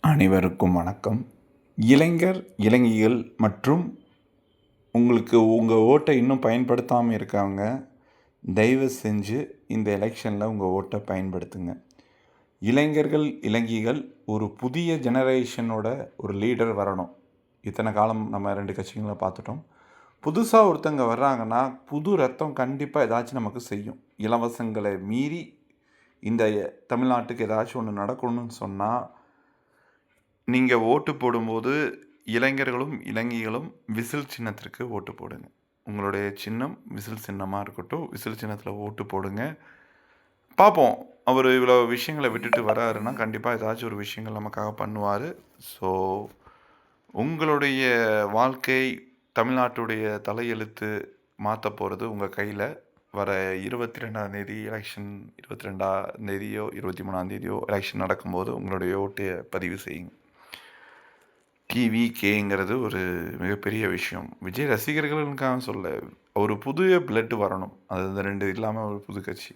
அனைவருக்கும் வணக்கம். இளைஞர், இளைஞிகள் மற்றும் உங்களுக்கு உங்கள் ஓட்டை இன்னும் பயன்படுத்தாம இருக்கவங்க, தயவு செஞ்சு இந்த எலெக்ஷனில் உங்கள் ஓட்டை பயன்படுத்துங்க. இளைஞர்கள், இளைஞிகள் ஒரு புதிய ஜெனரேஷனோட ஒரு லீடர் வரணும். இத்தனை காலம் நம்ம 2 கட்சிகளை பார்த்துட்டோம். புதுசா ஒருத்தங்க வர்றாங்கன்னா, புது ரத்தம் கண்டிப்பாக ஏதாச்சும் நமக்கு செய்யும். இலவசங்களை மீறி இந்த தமிழ்நாட்டுக்கு ஏதாச்சும் ஒன்று நடக்கணும்னு சொன்னால், நீங்கள் ஓட்டு போடும்போது இளைஞர்களும் இளைஞிகளும் விசில் சின்னத்திற்கு ஓட்டு போடுங்க. உங்களுடைய சின்னம் விசில் சின்னமாக இருக்கட்டும். விசில் சின்னத்தில் ஓட்டு போடுங்க. பார்ப்போம். அவர் இவ்வளோ விஷயங்களை விட்டுட்டு வராருன்னா கண்டிப்பாக ஏதாச்சும் ஒரு விஷயங்கள் நமக்காக பண்ணுவார். ஸோ உங்களுடைய வாழ்க்கை, தமிழ்நாட்டுடைய தலையெழுத்து மாற்ற போகிறது உங்கள் கையில். வர 22ஆம் தேதி எலெக்ஷன், 22ஆம் தேதியோ 23ஆம் தேதியோ எலெக்ஷன் நடக்கும்போது உங்களுடைய ஓட்டையை பதிவு செய்யுங்க. டிவிகேங்கிறது ஒரு மிகப்பெரிய விஷயம். விஜய் ரசிகர்களுக்காக சொல்ல, ஒரு புதிய பிளட் வரணும். அது இந்த 2 இல்லாமல் ஒரு புது கட்சி.